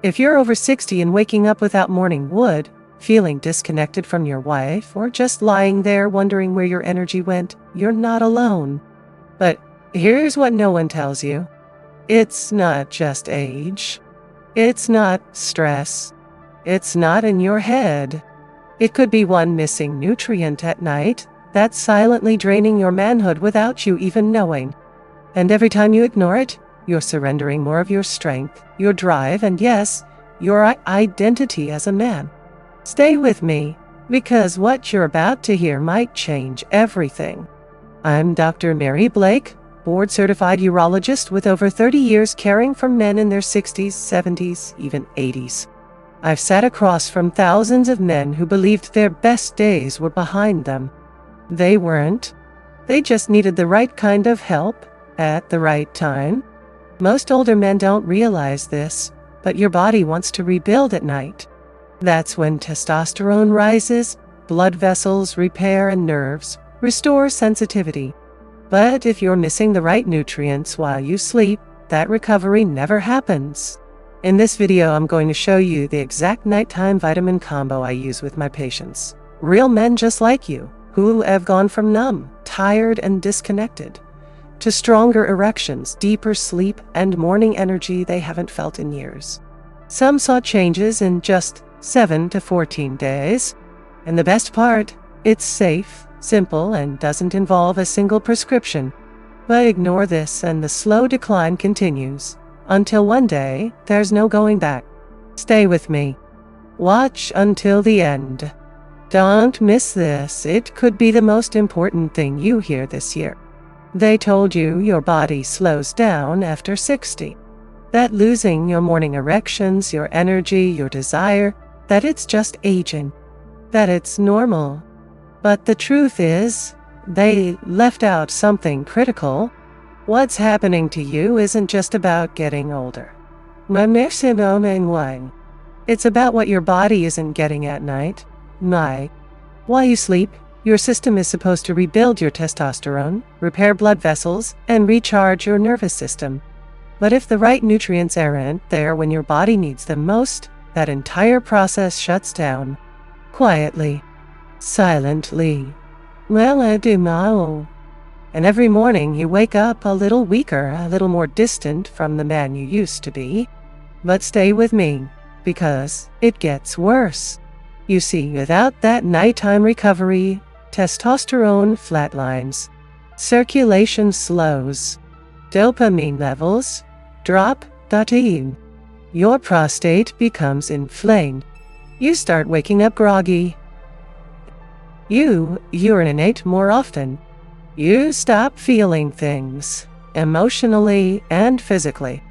If you're over 60 and waking up without morning wood, feeling disconnected from your wife, or just lying there wondering where your energy went, you're not alone. But here's what no one tells you. It's not just age. It's not stress. It's not in your head. It could be one missing nutrient at night that's silently draining your manhood without you even knowing. And every time you ignore it, you're surrendering more of your strength, your drive, and yes, your identity as a man. Stay with me, because what you're about to hear might change everything. I'm Dr. Mary Blake, board-certified urologist with over 30 years caring for men in their 60s, 70s, even 80s. I've sat across from thousands of men who believed their best days were behind them. They weren't. They just needed the right kind of help at the right time. Most older men don't realize this, but your body wants to rebuild at night. That's when testosterone rises, blood vessels repair, and nerves restore sensitivity. But if you're missing the right nutrients while you sleep, that recovery never happens. In this video, I'm going to show you the exact nighttime vitamin combo I use with my patients. Real men just like you, who have gone from numb, tired, and disconnected, to stronger erections, deeper sleep, and morning energy they haven't felt in years. Some saw changes in just 7 to 14 days. And the best part, it's safe, simple, and doesn't involve a single prescription. But ignore this and the slow decline continues, until one day, there's no going back. Stay with me. Watch until the end. Don't miss this. It could be the most important thing you hear this year. They told you your body slows down after 60. That losing your morning erections, your energy, your desire, that it's just aging. That it's normal. But the truth is, they left out something critical. What's happening to you isn't just about getting older. It's about what your body isn't getting at night. While you sleep, your system is supposed to rebuild your testosterone, repair blood vessels, and recharge your nervous system. But if the right nutrients aren't there when your body needs them most, that entire process shuts down. Quietly. Silently. And every morning you wake up a little weaker, a little more distant from the man you used to be. But stay with me, because it gets worse. You see, without that nighttime recovery, testosterone flatlines, circulation slows, dopamine levels drop. Your prostate becomes inflamed. You start waking up groggy. You urinate more often. You stop feeling things, emotionally and physically.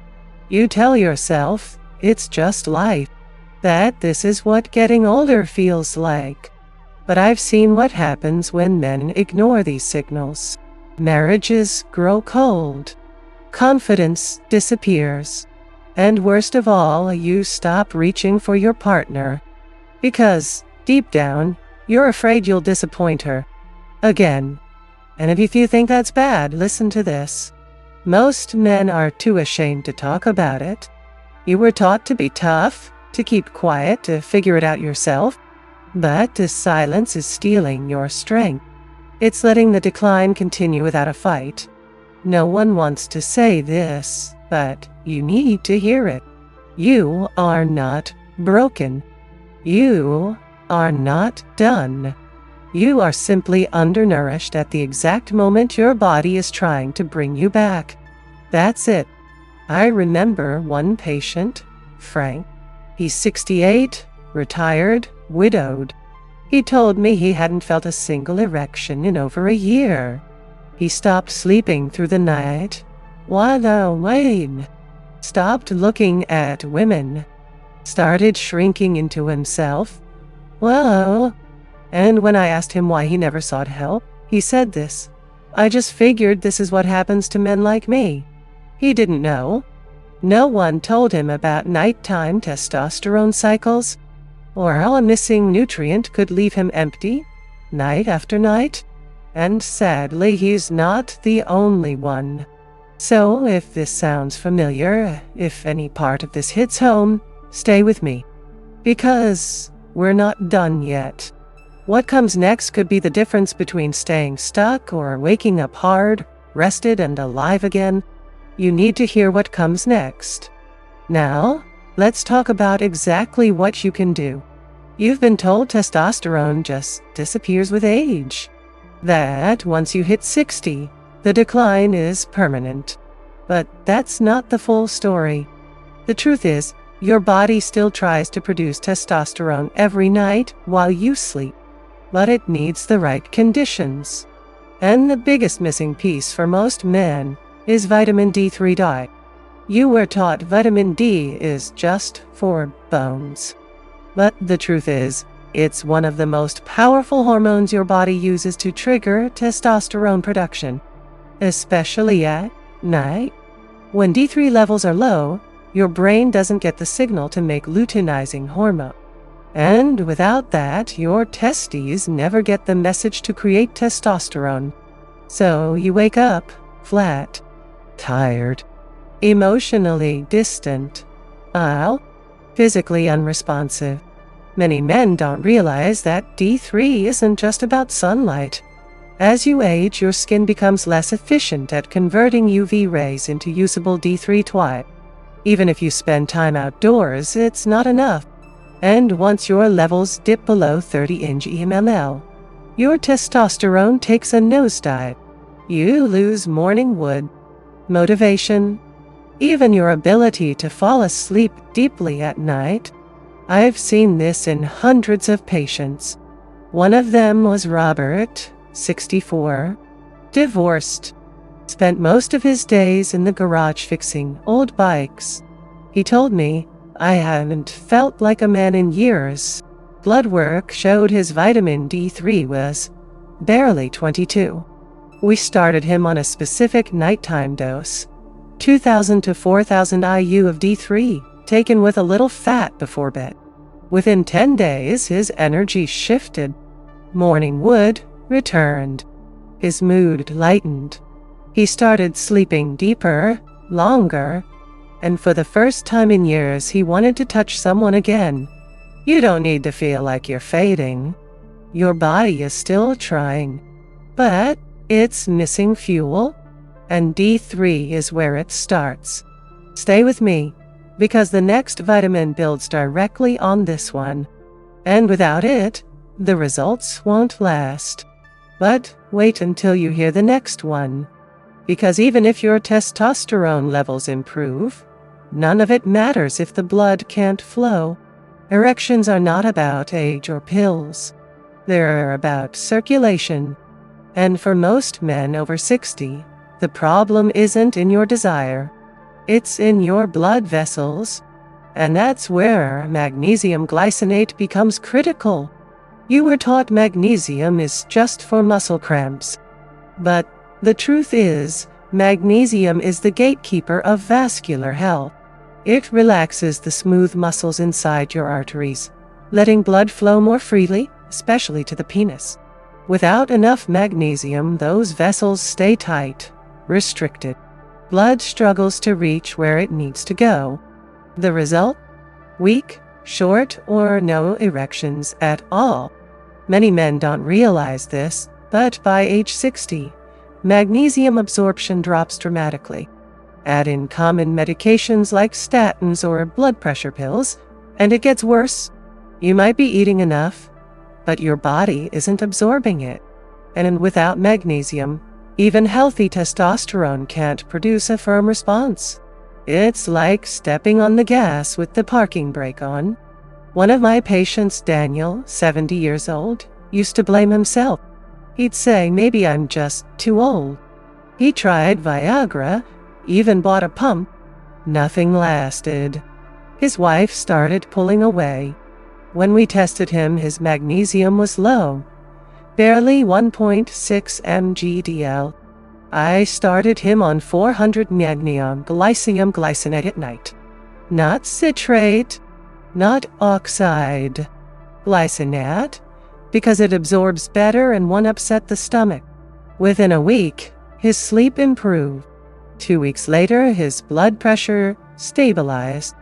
You tell yourself it's just life, that this is what getting older feels like. But I've seen what happens when men ignore these signals. Marriages grow cold. Confidence disappears. And worst of all, you stop reaching for your partner. Because, deep down, you're afraid you'll disappoint her. Again. And if you think that's bad, listen to this. Most men are too ashamed to talk about it. You were taught to be tough, to keep quiet, to figure it out yourself. But this silence is stealing your strength. It's letting the decline continue without a fight. No one wants to say this, but you need to hear it. You are not broken. You are not done. You are simply undernourished at the exact moment your body is trying to bring you back. That's it. I remember one patient, Frank. He's 68, retired, widowed. He told me he hadn't felt a single erection in over a year. He stopped sleeping through the night. Stopped looking at women. Started shrinking into himself. And when I asked him why he never sought help, he said this: I just figured this is what happens to men like me. He didn't know. No one told him about nighttime testosterone cycles, or how a missing nutrient could leave him empty, night after night. And sadly, he's not the only one. So if this sounds familiar, if any part of this hits home, Stay with me, because we're not done yet. What comes next could be the difference between staying stuck or waking up hard, rested, and alive again. You need to hear what comes next. Now, let's talk about exactly what you can do. You've been told testosterone just disappears with age. That once you hit 60, the decline is permanent. But that's not the full story. The truth is, your body still tries to produce testosterone every night while you sleep, but it needs the right conditions. And the biggest missing piece for most men is vitamin D3 diet. You were taught vitamin D is just for bones. But the truth is, it's one of the most powerful hormones your body uses to trigger testosterone production, especially at night. When D3 levels are low, your brain doesn't get the signal to make luteinizing hormone. And without that, your testes never get the message to create testosterone. So you wake up flat, tired, emotionally distant, physically unresponsive. Many men don't realize that D3 isn't just about sunlight. As you age, your skin becomes less efficient at converting UV rays into usable D3 twine. Even if you spend time outdoors, it's not enough. And once your levels dip below 30 mmol, your testosterone takes a nosedive. You lose morning wood, motivation, even your ability to fall asleep deeply at night. I've seen this in hundreds of patients. One of them was Robert, 64, divorced, spent most of his days in the garage fixing old bikes. He told me, "I haven't felt like a man in years." Blood work showed his vitamin D3 was barely 22. We started him on a specific nighttime dose, 2,000 to 4,000 IU of D3, taken with a little fat before bed. Within 10 days, his energy shifted. Morning wood returned. His mood lightened. He started sleeping deeper, longer, and for the first time in years, he wanted to touch someone again. You don't need to feel like you're fading. Your body is still trying, but it's missing fuel, and D3 is where it starts. Stay with me, because the next vitamin builds directly on this one, and without it, the results won't last. But wait until you hear the next one, because even if your testosterone levels improve, none of it matters if the blood can't flow. Erections are not about age or pills. They're about circulation. And for most men over 60, the problem isn't in your desire. It's in your blood vessels. And that's where magnesium glycinate becomes critical. You were taught magnesium is just for muscle cramps. But the truth is, magnesium is the gatekeeper of vascular health. It relaxes the smooth muscles inside your arteries, letting blood flow more freely, especially to the penis. Without enough magnesium, those vessels stay tight, restricted. Blood struggles to reach where it needs to go. The result? Weak, short, or no erections at all. Many men don't realize this, but by age 60, magnesium absorption drops dramatically. Add in common medications like statins or blood pressure pills, and it gets worse. You might be eating enough, but your body isn't absorbing it. And without magnesium, even healthy testosterone can't produce a firm response. It's like stepping on the gas with the parking brake on. One of my patients, Daniel, 70 years old, used to blame himself. He'd say, "Maybe I'm just too old." He tried Viagra, even bought a pump. Nothing lasted. His wife started pulling away. When we tested him, his magnesium was low, barely 1.6 mg/dl. I started him on 400 magnesium glycinate at night. Not citrate, not oxide. Glycinate, because it absorbs better and won't upset the stomach. Within a week, his sleep improved. 2 weeks later, his blood pressure stabilized.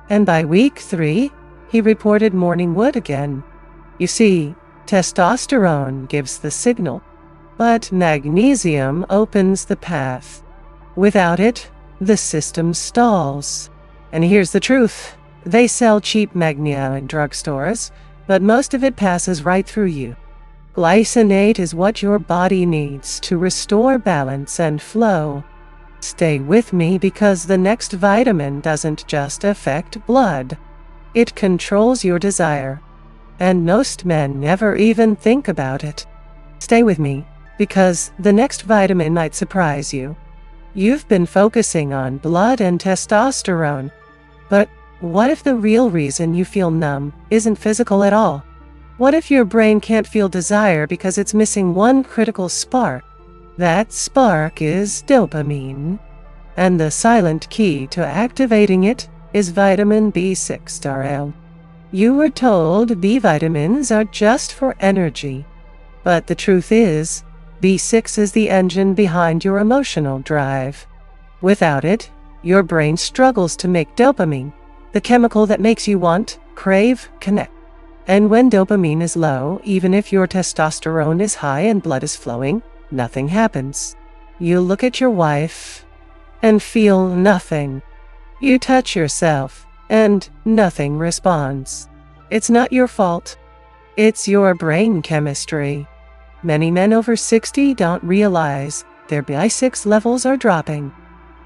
And by week 3, he reported morning wood again. You see, testosterone gives the signal, but magnesium opens the path. Without it, the system stalls. And here's the truth. They sell cheap magnesia in drugstores, but most of it passes right through you. Glycinate is what your body needs to restore balance and flow. Stay with me because the next vitamin doesn't just affect blood. It controls your desire. And most men never even think about it. Stay with me because the next vitamin might surprise you. You've been focusing on blood and testosterone, but what if the real reason you feel numb isn't physical at all? What if your brain can't feel desire because it's missing one critical spark? That spark is dopamine. And the silent key to activating it is vitamin B6. You were told B vitamins are just for energy. But the truth is, B6 is the engine behind your emotional drive. Without it, your brain struggles to make dopamine, the chemical that makes you want, crave, connect. And when dopamine is low, even if your testosterone is high and blood is flowing, nothing happens. You look at your wife and feel nothing. You touch yourself and nothing responds. It's not your fault. It's your brain chemistry. Many men over 60 don't realize their B6 levels are dropping.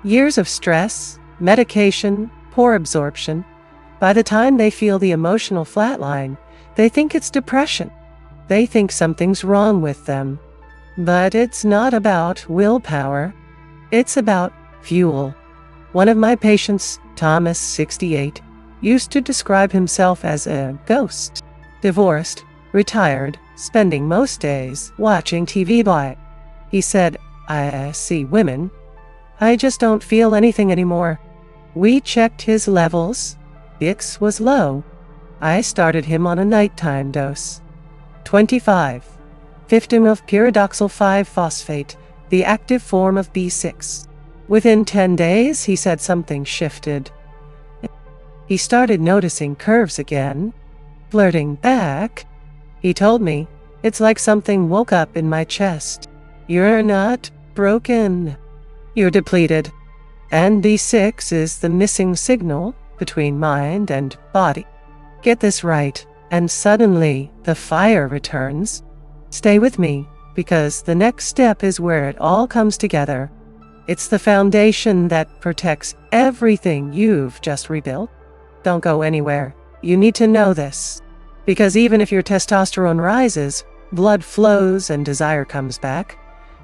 Years of stress, medication, poor absorption. By the time they feel the emotional flatline, they think it's depression. They think something's wrong with them. But it's not about willpower. It's about fuel. One of my patients, Thomas, 68, used to describe himself as a ghost. Divorced, retired, spending most days watching TV by. He said, I see women. I just don't feel anything anymore. We checked his levels. B6 was low. I started him on a nighttime dose. 25. 15 of pyridoxal 5-phosphate, the active form of B6. Within 10 days, he said something shifted. He started noticing curves again, flirting back. He told me, it's like something woke up in my chest. You're not broken. You're depleted. And B6 is the missing signal between mind and body. Get this right, and suddenly the fire returns. Stay with me, because the next step is where it all comes together. It's the foundation that protects everything you've just rebuilt. Don't go anywhere. You need to know this. Because even if your testosterone rises, blood flows and desire comes back,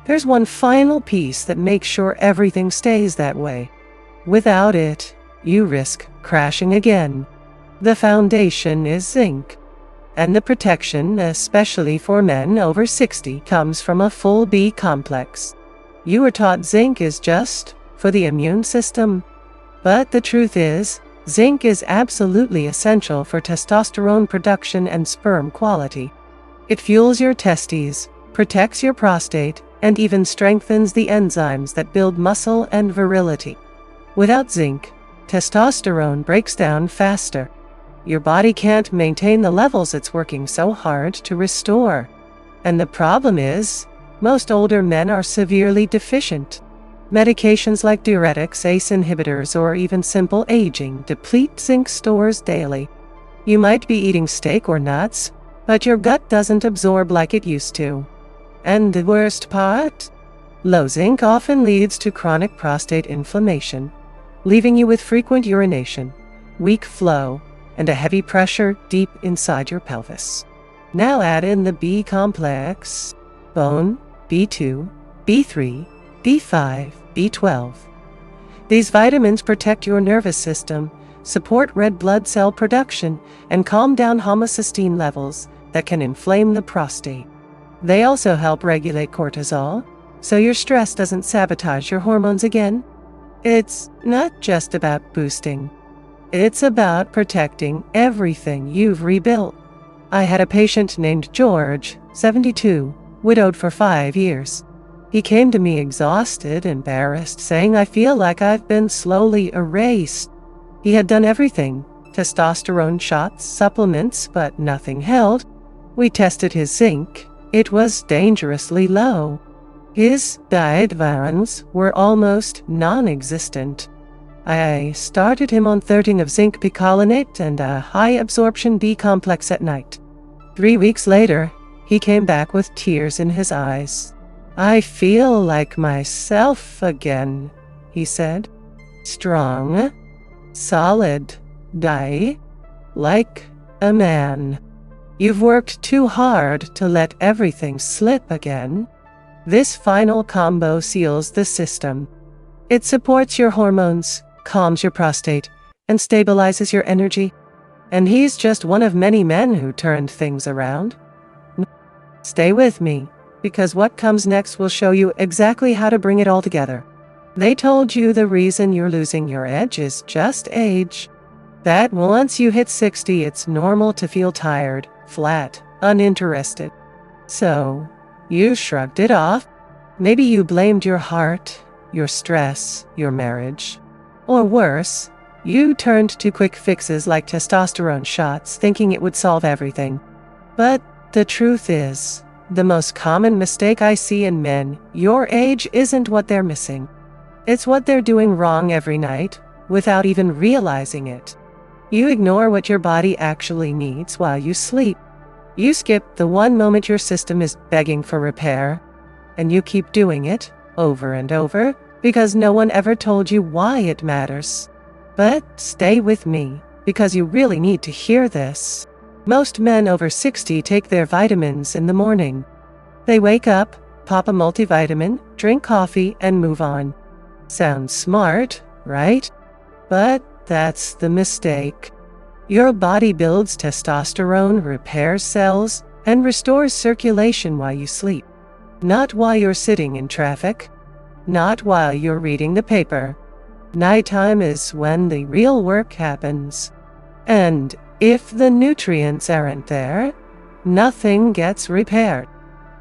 there's one final piece that makes sure everything stays that way. Without it, you risk crashing again. The foundation is zinc. And the protection, especially for men over 60, comes from a full B complex. You were taught zinc is just for the immune system. But the truth is, zinc is absolutely essential for testosterone production and sperm quality. It fuels your testes, protects your prostate, and even strengthens the enzymes that build muscle and virility. Without zinc, testosterone breaks down faster. Your body can't maintain the levels it's working so hard to restore. And the problem is, most older men are severely deficient. Medications like diuretics, ACE inhibitors, or even simple aging deplete zinc stores daily. You might be eating steak or nuts, but your gut doesn't absorb like it used to. And the worst part? Low zinc often leads to chronic prostate inflammation, leaving you with frequent urination, weak flow, and a heavy pressure deep inside your pelvis. Now add in the B complex, bone, B2, B3, B5, B12. These vitamins protect your nervous system, support red blood cell production, and calm down homocysteine levels that can inflame the prostate. They also help regulate cortisol, so your stress doesn't sabotage your hormones again. It's not just about boosting. It's about protecting everything you've rebuilt. I had a patient named George, 72, widowed for 5 years. He came to me exhausted, embarrassed, saying, I feel like I've been slowly erased. He had done everything, testosterone shots, supplements, but nothing held. We tested his zinc. It was dangerously low. His dietvarans were almost non-existent. I started him on 13 of zinc picolinate and a high-absorption B-complex at night. 3 weeks later, he came back with tears in his eyes. "I feel like myself again," he said. "Strong, solid, like a man. You've worked too hard to let everything slip again. This final combo seals the system. It supports your hormones, calms your prostate, and stabilizes your energy. And he's just one of many men who turned things around. Stay with me, because what comes next will show you exactly how to bring it all together. They told you the reason you're losing your edge is just age. That once you hit 60, it's normal to feel tired, flat, uninterested. So, you shrugged it off. Maybe you blamed your heart, your stress, your marriage. Or worse, you turned to quick fixes like testosterone shots, thinking it would solve everything. But the truth is, the most common mistake I see in men your age isn't what they're missing. It's what they're doing wrong every night, without even realizing it. You ignore what your body actually needs while you sleep. You skip the one moment your system is begging for repair, and you keep doing it over and over because no one ever told you why it matters. But stay with me, because you really need to hear this. Most men over 60 take their vitamins in the morning. They wake up, pop a multivitamin, drink coffee, and move on. Sounds smart, right? But that's the mistake. Your body builds testosterone, repairs cells, and restores circulation while you sleep. Not while you're sitting in traffic. Not while you're reading the paper. Nighttime is when the real work happens. And if the nutrients aren't there, nothing gets repaired.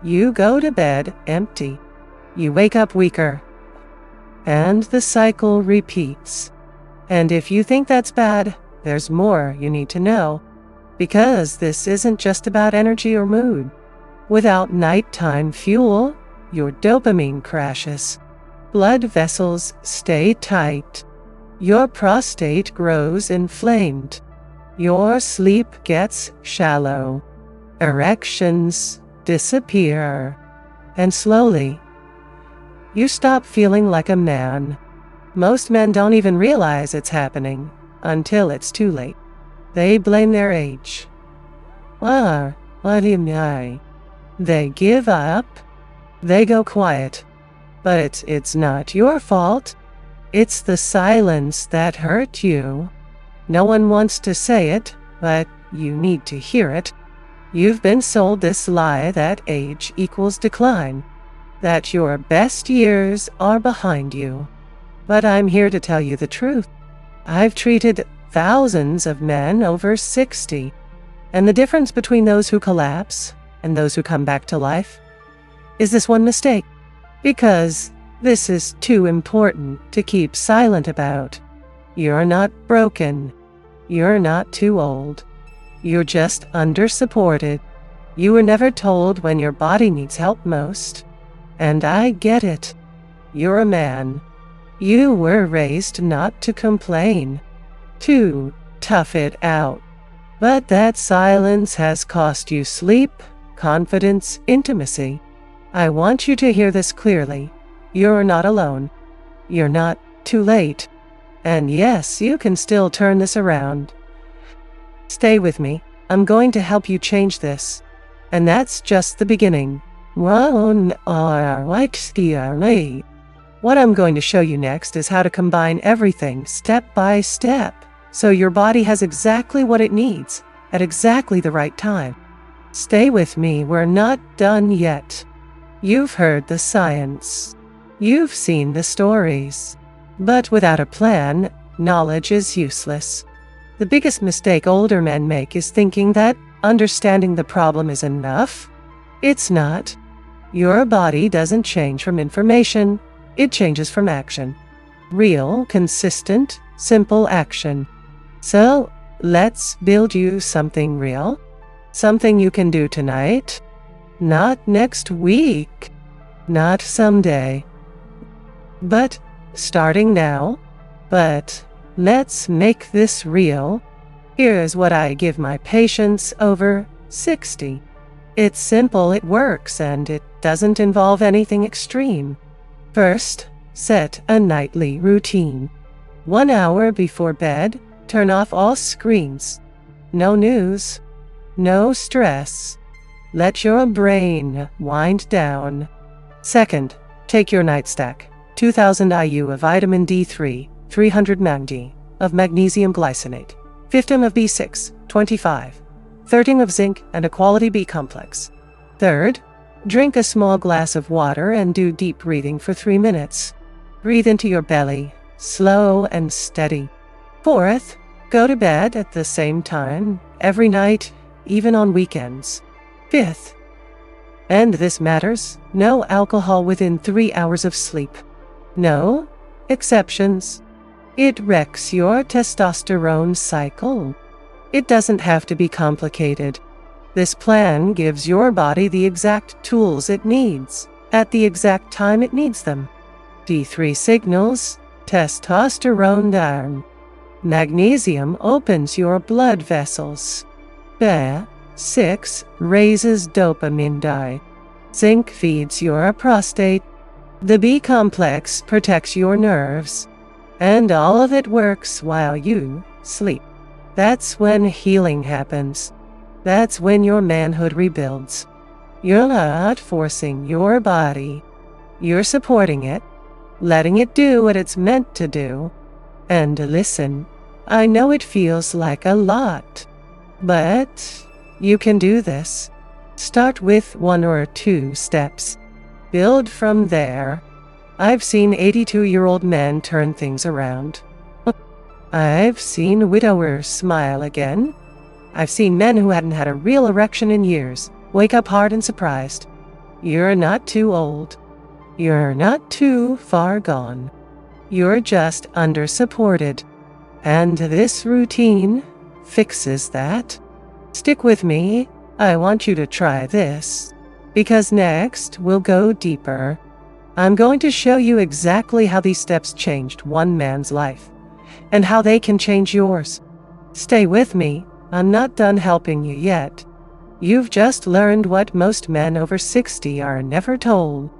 You go to bed empty. You wake up weaker. And the cycle repeats. And if you think that's bad, there's more you need to know. Because this isn't just about energy or mood. Without nighttime fuel, your dopamine crashes. Blood vessels stay tight. Your prostate grows inflamed. Your sleep gets shallow. Erections disappear. And slowly, you stop feeling like a man. Most men don't even realize it's happening until it's too late. They blame their age. What do you mean? They give up. They go quiet. But it's not your fault. It's the silence that hurt you. No one wants to say it, but you need to hear it. You've been sold this lie that age equals decline, that your best years are behind you. But I'm here to tell you the truth. I've treated thousands of men over 60, and the difference between those who collapse and those who come back to life is this one mistake. Because this is too important to keep silent about. You're not broken. You're not too old. You're just under-supported. You were never told when your body needs help most. And I get it. You're a man. You were raised not to complain, to tough it out. But that silence has cost you sleep, confidence, intimacy. I want you to hear this clearly. You're not alone. You're not too late. And yes, you can still turn this around. Stay with me. I'm going to help you change this. And that's just the beginning. What I'm going to show you next is how to combine everything step by step, so your body has exactly what it needs at exactly the right time. Stay with me, we're not done yet. You've heard the science. You've seen the stories. But without a plan, knowledge is useless. The biggest mistake older men make is thinking that understanding the problem is enough. It's not. Your body doesn't change from information, it changes from action. Real, consistent, simple action. So, let's build you something real. Something you can do tonight. Not next week. Not someday. But starting now. But let's make this real. Here's what I give my patients over 60. It's simple, it works, and it doesn't involve anything extreme. First, set a nightly routine. 1 hour before bed, turn off all screens. No news. No stress. Let your brain wind down. Second, take your night stack. 2000 IU of vitamin D3, 300 mg of magnesium glycinate, 15 of B6, 25, 13 of zinc, and a quality B complex. Third, drink a small glass of water and do deep breathing for 3 minutes. Breathe into your belly, slow and steady. Fourth, go to bed at the same time, every night, even on weekends. Fifth, and this matters, no alcohol within 3 hours of sleep. No exceptions. It wrecks your testosterone cycle. It doesn't have to be complicated. This plan gives your body the exact tools it needs, at the exact time it needs them. D3 signals testosterone down. Magnesium opens your blood vessels. B6 raises dopamine die. Zinc feeds your prostate. The B complex protects your nerves. And all of it works while you sleep. That's when healing happens. That's when your manhood rebuilds. You're not forcing your body. You're supporting it, letting it do what it's meant to do. And listen, I know it feels like a lot, but you can do this. Start with 1 or 2 steps. Build from there. I've seen 82-year-old men turn things around. I've seen widowers smile again. I've seen men who hadn't had a real erection in years wake up hard and surprised. You're not too old. You're not too far gone. You're just under-supported. And this routine fixes that. Stick with me. I want you to try this. Because next, we'll go deeper. I'm going to show you exactly how these steps changed one man's life, and how they can change yours. Stay with me. I'm not done helping you yet. You've just learned what most men over 60 are never told.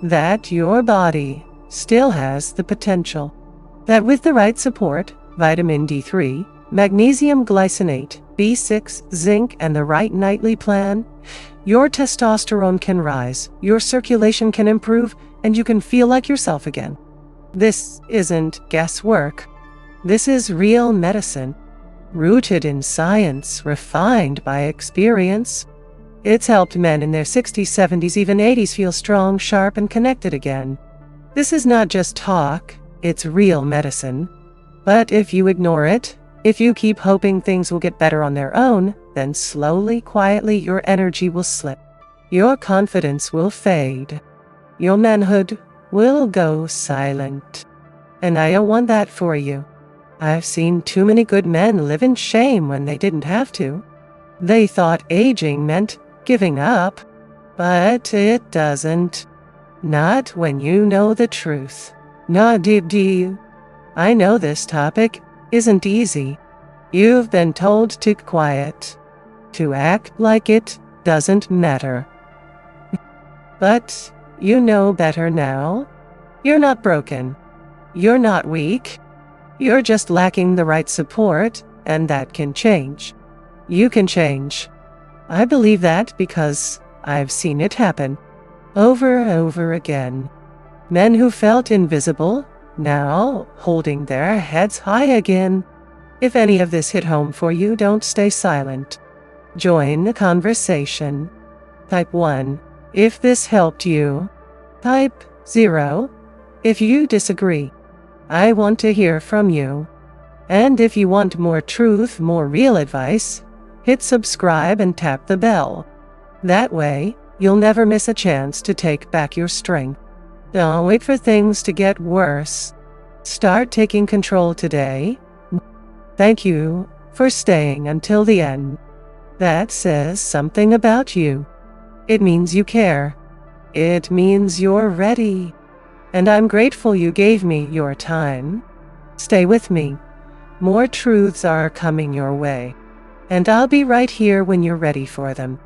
That your body still has the potential. That with the right support, vitamin D3, magnesium glycinate, B6, zinc, and the right nightly plan, your testosterone can rise, your circulation can improve, and you can feel like yourself again. This isn't guesswork. This is real medicine, rooted in science, refined by experience. It's helped men in their 60s, 70s, even 80s feel strong, sharp, and connected again. This is not just talk, it's real medicine. But if you ignore it, if you keep hoping things will get better on their own, then slowly, quietly, your energy will slip. Your confidence will fade. Your manhood will go silent. And I don't want that for you. I've seen too many good men live in shame when they didn't have to. They thought aging meant giving up, but it doesn't. Not when you know the truth. Nah, do. I know this topic isn't easy. You've been told to keep quiet, to act like it doesn't matter. But you know better now. You're not broken. You're not weak. You're just lacking the right support, and that can change. You can change. I believe that because I've seen it happen over and over again. Men who felt invisible, now holding their heads high again. If any of this hit home for you, don't stay silent. Join the conversation. Type 1 if this helped you. Type 0 if you disagree. I want to hear from you. And if you want more truth, more real advice, hit subscribe and tap the bell. That way, you'll never miss a chance to take back your strength. Don't wait for things to get worse. Start taking control today. Thank you for staying until the end. That says something about you. It means you care. It means you're ready. And I'm grateful you gave me your time. Stay with me. More truths are coming your way. And I'll be right here when you're ready for them.